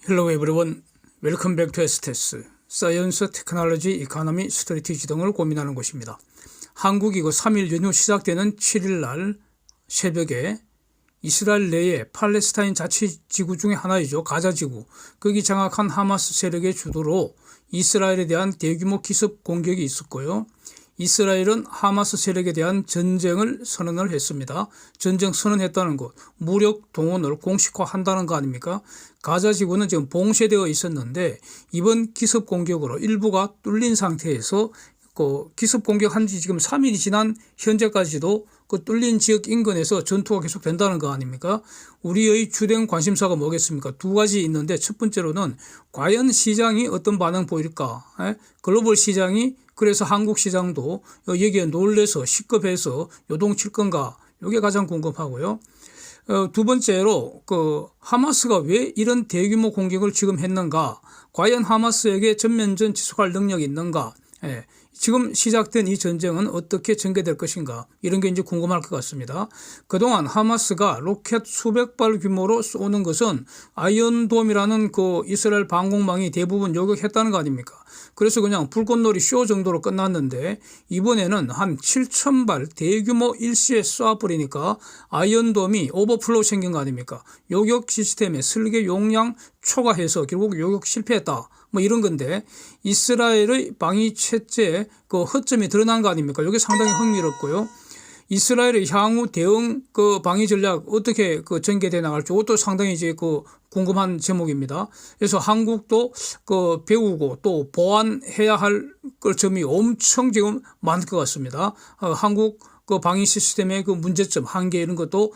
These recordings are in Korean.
Hello everyone. Welcome back to STS. 사이언스, 테크놀로지, 이코노미, 스트래티지 등을 고민하는 곳입니다. 한국이 3일 연휴 시작되는 7일 날 새벽에 이스라엘 내에 팔레스타인 자치지구 중에 하나이죠. 가자지구. 거기 장악한 하마스 세력의 주도로 이스라엘에 대한 대규모 기습 공격이 있었고요. 이스라엘은 하마스 세력에 대한 전쟁을 선언을 했습니다. 전쟁 선언했다는 것, 무력 동원을 공식화한다는 거 아닙니까? 가자지구는 지금 봉쇄되어 있었는데 이번 기습 공격으로 일부가 뚫린 상태에서 기습 공격한 지 지금 3일이 지난 현재까지도 그 뚫린 지역 인근에서 전투가 계속 된다는 거 아닙니까? 우리의 주된 관심사가 뭐겠습니까? 두 가지 있는데 첫 번째로는 과연 시장이 어떤 반응 보일까? 글로벌 시장이 그래서 한국 시장도 여기에 놀래서 시급해서 요동칠 건가? 이게 가장 궁금하고요. 두 번째로 하마스가 왜 이런 대규모 공격을 지금 했는가? 과연 하마스에게 전면전 지속할 능력이 있는가? 지금 시작된 이 전쟁은 어떻게 전개될 것인가? 이런 게 이제 궁금할 것 같습니다. 그동안 하마스가 로켓 수백 발 규모로 쏘는 것은 아이언돔이라는 이스라엘 방공망이 대부분 요격했다는 거 아닙니까? 그래서 그냥 불꽃놀이 쇼 정도로 끝났는데 이번에는 한 7,000발 대규모 일시에 쏴버리니까 아이언돔이 오버플로우 생긴 거 아닙니까? 요격 시스템의 설계 용량 초과해서 결국 요격 실패했다. 이런 건데 이스라엘의 방위 체제에 허점이 드러난 거 아닙니까? 이게 상당히 흥미롭고요. 이스라엘의 향후 대응 방위 전략 어떻게 전개돼 나갈지 이것도 상당히 이제 궁금한 제목입니다. 그래서 한국도 배우고 또 보완해야 할 점이 엄청 지금 많을 것 같습니다. 한국 방위 시스템의 문제점, 한계 이런 것도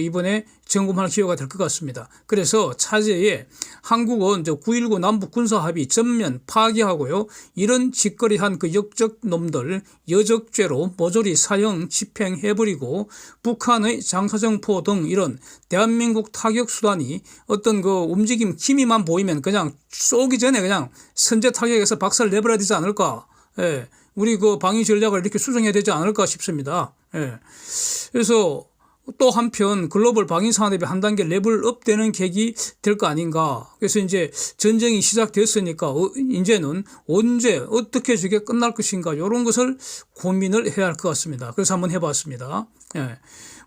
이번에 점검할 기회가 될 것 같습니다. 그래서 차제에 한국은 9.19 남북 군사합의 전면 파기하고요. 이런 짓거리한 역적 놈들 여적죄로 모조리 사형 집행해버리고 북한의 장사정포 등 이런 대한민국 타격 수단이 어떤 움직임 기미만 보이면 그냥 쏘기 전에 그냥 선제 타격에서 박살 내버려야 되지 않을까. 예. 우리 방위 전략을 이렇게 수정해야 되지 않을까 싶습니다. 예. 그래서 또 한편 글로벌 방위 산업이 한 단계 레벨업 되는 계기 될 거 아닌가. 그래서 이제 전쟁이 시작됐으니까 이제는 언제 어떻게 저게 끝날 것인가 이런 것을 고민을 해야 할 것 같습니다. 그래서 한번 해봤습니다. 예.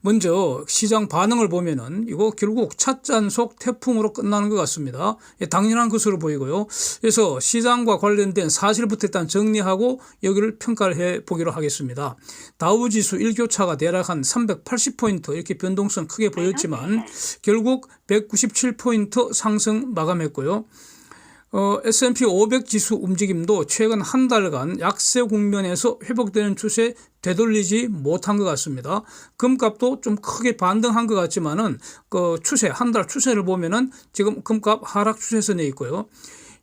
먼저 시장 반응을 보면은 이거 결국 찻잔속 태풍으로 끝나는 것 같습니다. 당연한 것으로 보이고요. 그래서 시장과 관련된 사실부터 일단 정리하고 여기를 평가를 해 보기로 하겠습니다. 다우지수 일교차가 대략 한 380포인트 이렇게 변동성 크게 보였지만 결국 197포인트 상승 마감했고요. S&P 500 지수 움직임도 최근 한 달간 약세 국면에서 회복되는 추세 되돌리지 못한 것 같습니다. 금값도 좀 크게 반등한 것 같지만은 추세, 한 달 추세를 보면은 지금 금값 하락 추세선에 있고요.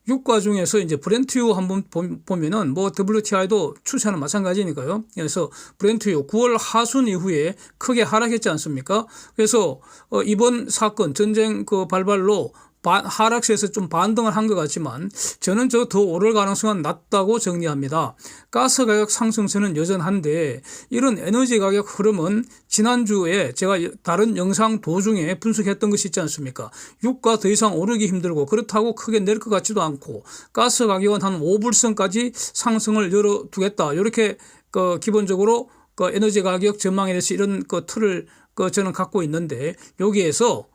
유가 중에서 이제 브렌트유 한번 보면은 WTI도 추세는 마찬가지니까요. 그래서 브렌트유 9월 하순 이후에 크게 하락했지 않습니까? 그래서 이번 사건 전쟁 발발로 하락세에서 좀 반등을 한 것 같지만 저는 더 오를 가능성은 낮다고 정리합니다. 가스 가격 상승세는 여전한데 이런 에너지 가격 흐름은 지난주에 제가 다른 영상 도중에 분석했던 것이 있지 않습니까? 유가 더 이상 오르기 힘들고 그렇다고 크게 내릴 것 같지도 않고 가스 가격은 한 5불선까지 상승을 열어두겠다. 이렇게 기본적으로 에너지 가격 전망에 대해서 이런 틀을 저는 갖고 있는데 여기에서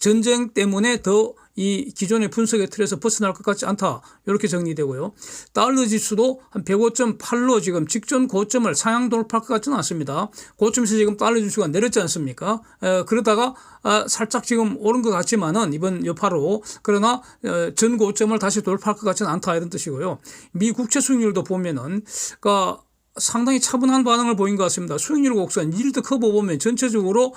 전쟁 때문에 더 이 기존의 분석의 틀에서 벗어날 것 같지 않다. 이렇게 정리되고요. 달러 지수도 한 105.8로 지금 직전 고점을 상향 돌파할 것 같지는 않습니다. 고점에서 지금 달러 지수가 내렸지 않습니까? 그러다가 살짝 지금 오른 것 같지만은 이번 여파로 그러나 전 고점을 다시 돌파할 것 같지는 않다 이런 뜻이고요. 미 국채 수익률도 보면은 상당히 차분한 반응을 보인 것 같습니다. 수익률 곡선 일드 커브 보면 전체적으로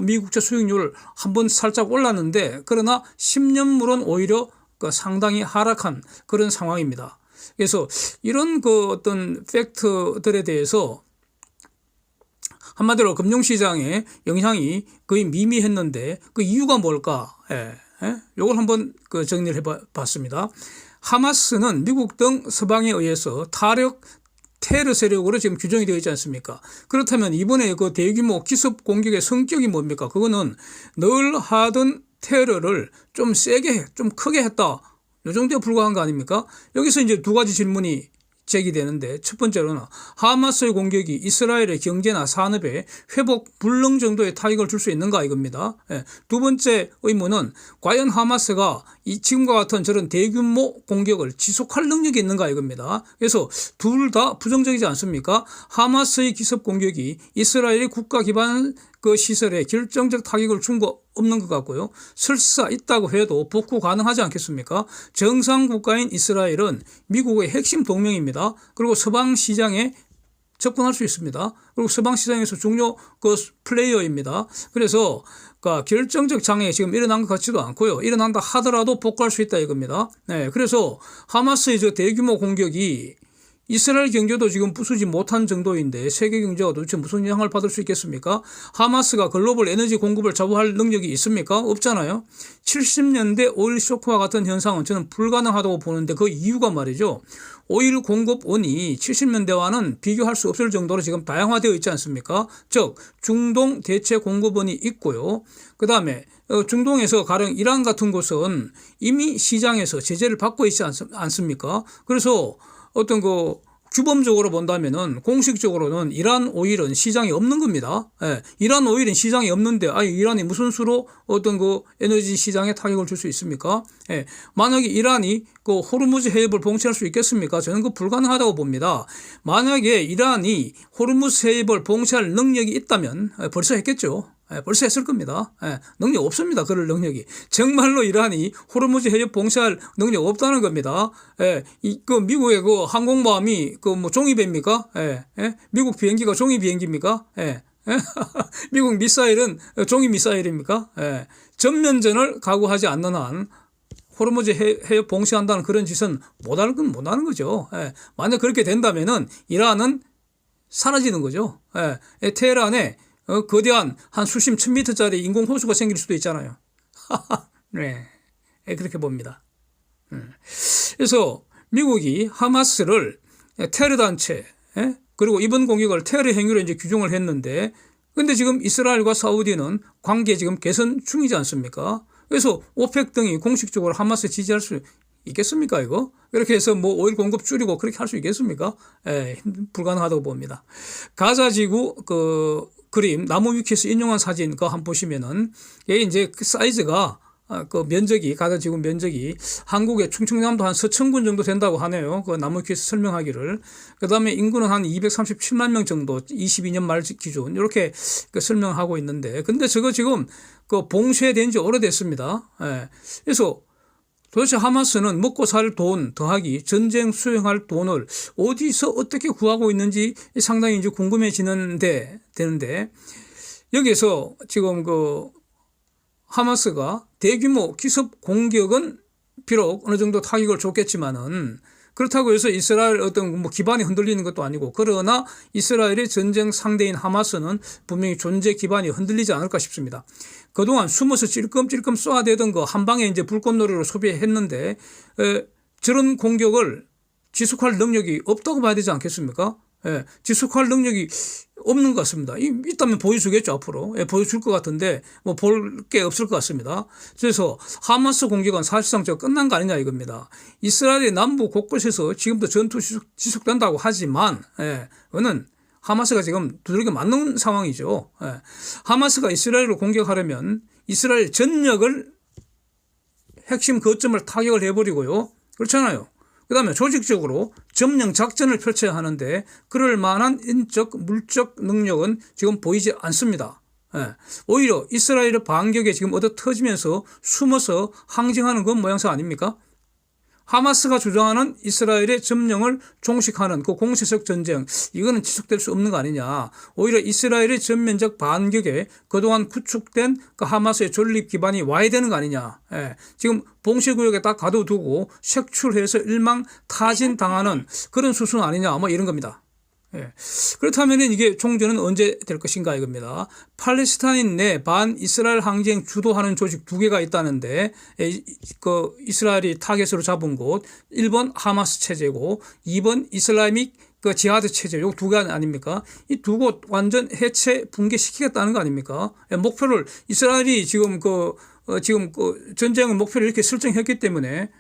미국채 수익률 한번 살짝 올랐는데 그러나 10년물은 오히려 상당히 하락한 그런 상황입니다. 그래서 이런 어떤 팩트들에 대해서 한마디로 금융시장의 영향이 거의 미미했는데 그 이유가 뭘까? 이걸 한번 정리를 해봤습니다. 하마스는 미국 등 서방에 의해서 테러 세력으로 지금 규정이 되어 있지 않습니까? 그렇다면 이번에 대규모 기습 공격의 성격이 뭡니까? 그거는 늘 하던 테러를 좀 세게 좀 크게 했다. 이 정도에 불과한 거 아닙니까? 여기서 이제 두 가지 질문이 제기되는데, 첫 번째로는 하마스의 공격이 이스라엘의 경제나 산업에 회복 불능 정도의 타격을 줄 수 있는가 이겁니다. 두 번째 의문은 과연 하마스가 지금과 같은 저런 대규모 공격을 지속할 능력이 있는가 이겁니다. 그래서 둘 다 부정적이지 않습니까? 하마스의 기습 공격이 이스라엘의 국가 기반 그 시설에 결정적 타격을 준 거 없는 것 같고요. 설사 있다고 해도 복구 가능하지 않겠습니까? 정상 국가인 이스라엘은 미국의 핵심 동맹입니다. 그리고 서방 시장에 접근할 수 있습니다. 그리고 서방 시장에서 중요 그 플레이어입니다. 그래서 결정적 장애 지금 일어난 것 같지도 않고요. 일어난다 하더라도 복구할 수 있다 이겁니다. 그래서 하마스의 저 대규모 공격이 이스라엘 경제도 지금 부수지 못한 정도인데 세계 경제가 도대체 무슨 영향을 받을 수 있겠습니까? 하마스가 글로벌 에너지 공급을 좌우할 능력이 있습니까? 없잖아요. 70년대 오일 쇼크와 같은 현상은 저는 불가능하다고 보는데, 그 이유가 말이죠. 오일 공급원이 70년대와는 비교할 수 없을 정도로 지금 다양화되어 있지 않습니까? 즉 중동 대체 공급원이 있고요. 그 다음에 중동에서 가령 이란 같은 곳은 이미 시장에서 제재를 받고 있지 않습니까? 그래서 어떤 규범적으로 본다면은 공식적으로는 이란 오일은 시장에 없는 겁니다. 이란 오일은 시장에 없는데 이란이 무슨 수로 어떤 에너지 시장에 타격을 줄 수 있습니까? 만약에 이란이 호르무즈 해협을 봉쇄할 수 있겠습니까? 저는 불가능하다고 봅니다. 만약에 이란이 호르무즈 해협을 봉쇄할 능력이 있다면 벌써 했겠죠. 벌써 했을 겁니다. 능력 없습니다. 그럴 능력이. 정말로 이란이 호르무즈 해협 봉쇄할 능력 없다는 겁니다. 미국의 항공모함이 종이배입니까? 미국 비행기가 종이 비행기입니까? 미국 미사일은 종이 미사일입니까? 전면전을 각오하지 않는 한 호르무즈 해협 봉쇄한다는 그런 짓은 못하는 거죠. 만약 그렇게 된다면은 이란은 사라지는 거죠. 테헤란에 거대한 한 수십 천 미터짜리 인공호수가 생길 수도 있잖아요. 네, 그렇게 봅니다. 그래서 미국이 하마스를 테러 단체, 그리고 이번 공격을 테러 행위로 이제 규정을 했는데, 근데 지금 이스라엘과 사우디는 관계 지금 개선 중이지 않습니까? 그래서 오펙 등이 공식적으로 하마스 지지할 수 있겠습니까, 이거? 그렇게 해서 오일 공급 줄이고 그렇게 할 수 있겠습니까? 불가능하다고 봅니다. 가자지구 그림, 나무 위키에서 인용한 사진 한번 보시면은, 이게 이제 그 사이즈가, 면적이, 가자지구 면적이 한국의 충청남도 한 서천군 정도 된다고 하네요. 나무 위키에서 설명하기를. 그 다음에 인구는 한 237만 명 정도, 22년 말 기준, 이렇게 설명하고 있는데, 근데 저거 지금 봉쇄된 지 오래됐습니다. 그래서 도대체 하마스는 먹고 살 돈 더하기 전쟁 수행할 돈을 어디서 어떻게 구하고 있는지 상당히 이제 궁금해지는데 되는데, 여기서 지금 하마스가 대규모 기습 공격은 비록 어느 정도 타격을 줬겠지만은, 그렇다고 해서 이스라엘 어떤 기반이 흔들리는 것도 아니고, 그러나 이스라엘의 전쟁 상대인 하마스는 분명히 존재 기반이 흔들리지 않을까 싶습니다. 그동안 숨어서 찔끔찔끔 쏘아대던 한 방에 이제 불꽃놀이로 소비했는데, 저런 공격을 지속할 능력이 없다고 봐야 되지 않겠습니까? 지속할 능력이 없는 것 같습니다. 있다면 보여주겠죠, 앞으로. 보여줄 것 같은데, 볼 게 없을 것 같습니다. 그래서 하마스 공격은 사실상 끝난 거 아니냐 이겁니다. 이스라엘의 남부 곳곳에서 지금도 전투 지속된다고 하지만, 그거는 하마스가 지금 두들겨 맞는 상황이죠. 하마스가 이스라엘을 공격하려면 이스라엘 전역을 핵심 거점을 타격을 해버리고요. 그렇잖아요. 그 다음에 조직적으로 점령 작전을 펼쳐야 하는데, 그럴 만한 인적, 물적 능력은 지금 보이지 않습니다. 오히려 이스라엘의 반격에 지금 얻어 터지면서 숨어서 항쟁하는 건 모양새 아닙니까? 하마스가 주장하는 이스라엘의 점령을 종식하는 공세적 전쟁, 이거는 지속될 수 없는 거 아니냐. 오히려 이스라엘의 전면적 반격에 그동안 구축된 하마스의 존립 기반이 와야 되는 거 아니냐. 지금 봉쇄구역에 딱 가둬두고 색출해서 일망타진 당하는 그런 수순 아니냐, 이런 겁니다. 그렇다면 이게 종전은 언제 될 것인가 이겁니다. 팔레스타인 내 반 이스라엘 항쟁 주도하는 조직 두 개가 있다는데, 이스라엘이 타겟으로 잡은 곳 1번 하마스 체제고 2번 이슬라믹 지하드 체제, 요 두 개 아닙니까? 이 두 곳 완전 해체 붕괴시키겠다는 거 아닙니까? 목표를 이스라엘이 지금 지금 그 전쟁의 목표를 이렇게 설정했기 때문에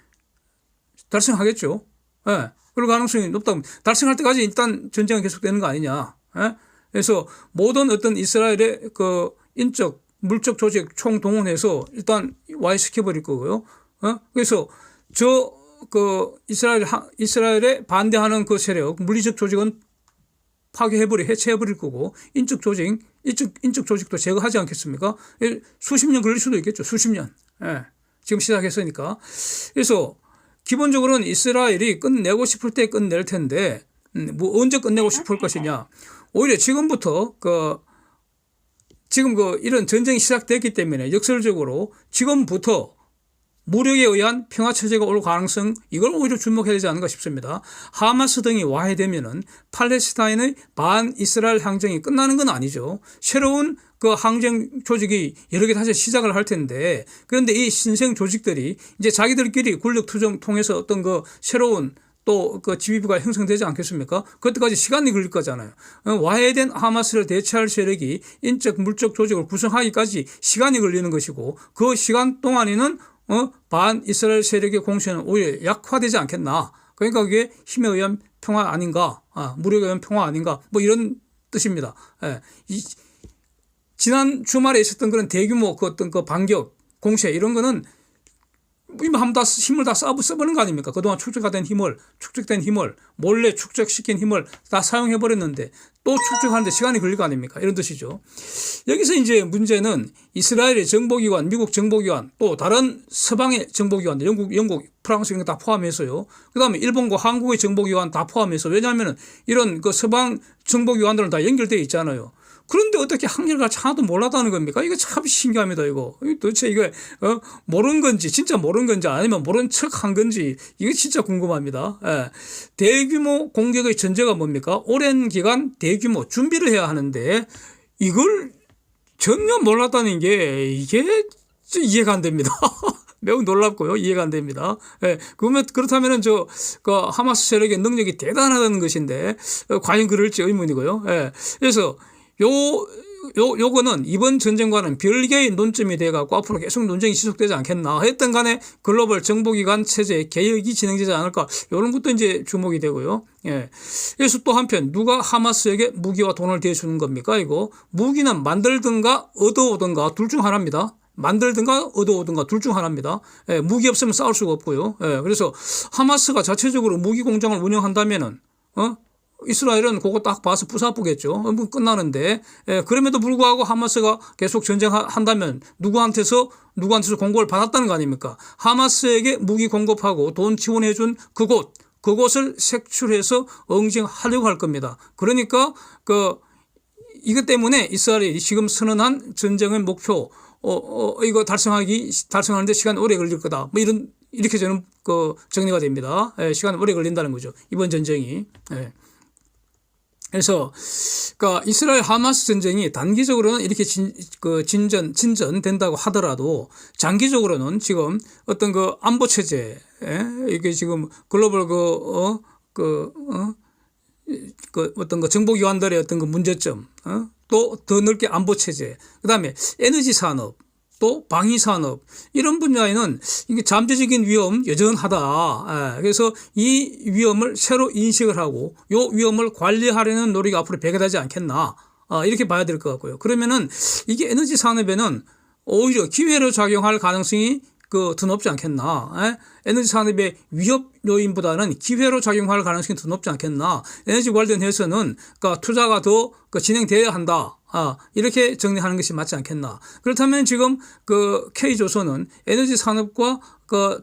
달성하겠죠. 예. 그럴 가능성이 높다고. 달성할 때까지 일단 전쟁은 계속되는 거 아니냐. 예? 그래서 모든 어떤 이스라엘의 그 인적, 물적 조직 총동원해서 일단 와해시켜버릴 거고요. 그래서 이스라엘에 반대하는 그 세력, 물리적 조직은 해체해버릴 거고, 인적 조직도 제거하지 않겠습니까? 수십 년 걸릴 수도 있겠죠. 수십 년. 예. 지금 시작했으니까. 그래서 기본적으로는 이스라엘이 끝내고 싶을 때 끝낼 텐데, 언제 끝내고 싶을 것이냐. 오히려 지금부터 지금 이런 전쟁이 시작됐기 때문에 역설적으로 지금부터 무력에 의한 평화체제가 올 가능성, 이걸 오히려 주목해야 되지 않을까 싶습니다. 하마스 등이 와해되면은 팔레스타인의 반이스라엘 항쟁이 끝나는 건 아니죠. 새로운 그 항쟁 조직이 여러 개 다시 시작을 할 텐데, 그런데 이 신생 조직들이 이제 자기들끼리 권력 투쟁 통해서 어떤 새로운 또 지휘부가 형성되지 않겠습니까? 그때까지 시간이 걸릴 거잖아요. 와해된 하마스를 대체할 세력이 인적, 물적 조직을 구성하기까지 시간이 걸리는 것이고, 그 시간 동안에는 반이스라엘 세력의 공세는 오히려 약화되지 않겠나. 그러니까 그게 힘에 의한 평화 아닌가, 무력에 의한 평화 아닌가, 뭐 이런 뜻입니다. 예. 지난 주말에 있었던 그런 대규모 어떤 반격, 공세 이런 거는 한번 다 힘을 다 써버린 거 아닙니까? 그동안 축적된 힘을 몰래 축적시킨 힘을 다 사용해버렸는데 또 축적하는데 시간이 걸릴 거 아닙니까? 이런 뜻이죠. 여기서 이제 문제는 이스라엘의 정보기관, 미국 정보기관, 또 다른 서방의 정보기관들, 영국, 프랑스 이런 거 다 포함해서요. 그 다음에 일본과 한국의 정보기관 다 포함해서, 왜냐하면 이런 서방 정보기관들은 다 연결되어 있잖아요. 그런데 어떻게 한결같이 하나도 몰랐다는 겁니까? 이거 참 신기합니다, 이거. 도대체 이거, 모르는 건지, 진짜 모르는 건지, 아니면 모른 척 한 건지, 이거 진짜 궁금합니다. 예. 대규모 공격의 전제가 뭡니까? 오랜 기간 대규모 준비를 해야 하는데, 이걸 전혀 몰랐다는 게, 이게 이해가 안 됩니다. 매우 놀랍고요. 이해가 안 됩니다. 예. 그렇다면은 하마스 세력의 능력이 대단하다는 것인데, 과연 그럴지 의문이고요. 예. 그래서, 요거는 이번 전쟁과는 별개의 논점이 돼갖고 앞으로 계속 논쟁이 지속되지 않겠나. 하여튼 간에 글로벌 정보기관 체제 개혁이 진행되지 않을까. 이런 것도 이제 주목이 되고요. 예. 그래서 또 한편 누가 하마스에게 무기와 돈을 대주는 겁니까? 이거 무기는 만들든가 얻어오든가 둘 중 하나입니다. 만들든가 얻어오든가 둘 중 하나입니다. 예. 무기 없으면 싸울 수가 없고요. 예. 그래서 하마스가 자체적으로 무기 공장을 운영한다면은 이스라엘은 그거 딱 봐서 부사쁘겠죠. 끝나는데. 예, 그럼에도 불구하고 하마스가 계속 전쟁한다면 누구한테서 공고를 받았다는 거 아닙니까? 하마스에게 무기 공급하고 돈 지원해 준 그곳을 색출해서 응징하려고 할 겁니다. 그러니까 이것 때문에 이스라엘이 지금 선언한 전쟁의 목표 이거 달성하는데 시간 오래 걸릴 거다. 뭐 이렇게 저는 정리가 됩니다. 예, 시간 오래 걸린다는 거죠. 이번 전쟁이. 예. 그래서 이스라엘 하마스 전쟁이 단기적으로는 이렇게 진전된다고 하더라도 장기적으로는 지금 어떤 안보 체제, 이게 지금 글로벌 어떤 정보기관들의 어떤 문제점, 또 더 넓게 안보 체제, 그다음에 에너지 산업, 또 방위산업 이런 분야에는 이게 잠재적인 위험 여전하다. 그래서 이 위험을 새로 인식을 하고 이 위험을 관리하려는 노력이 앞으로 배가되지 않겠나. 이렇게 봐야 될 것 같고요. 그러면은 이게 에너지 산업에는 오히려 기회로 작용할 가능성이 더 높지 않겠나. 에너지 산업의 위협 요인보다는 기회로 작용할 가능성이 더 높지 않겠나. 에너지 관련해서는 투자가 더 진행되어야 한다. 이렇게 정리하는 것이 맞지 않겠나. 그렇다면 지금 K조선은 에너지 산업과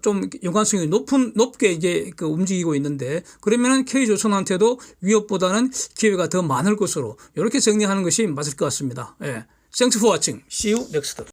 좀 연관성이 높게 이제 움직이고 있는데, 그러면은 K조선한테도 위협보다는 기회가 더 많을 것으로 이렇게 정리하는 것이 맞을 것 같습니다. 예. Thanks for watching. See you next.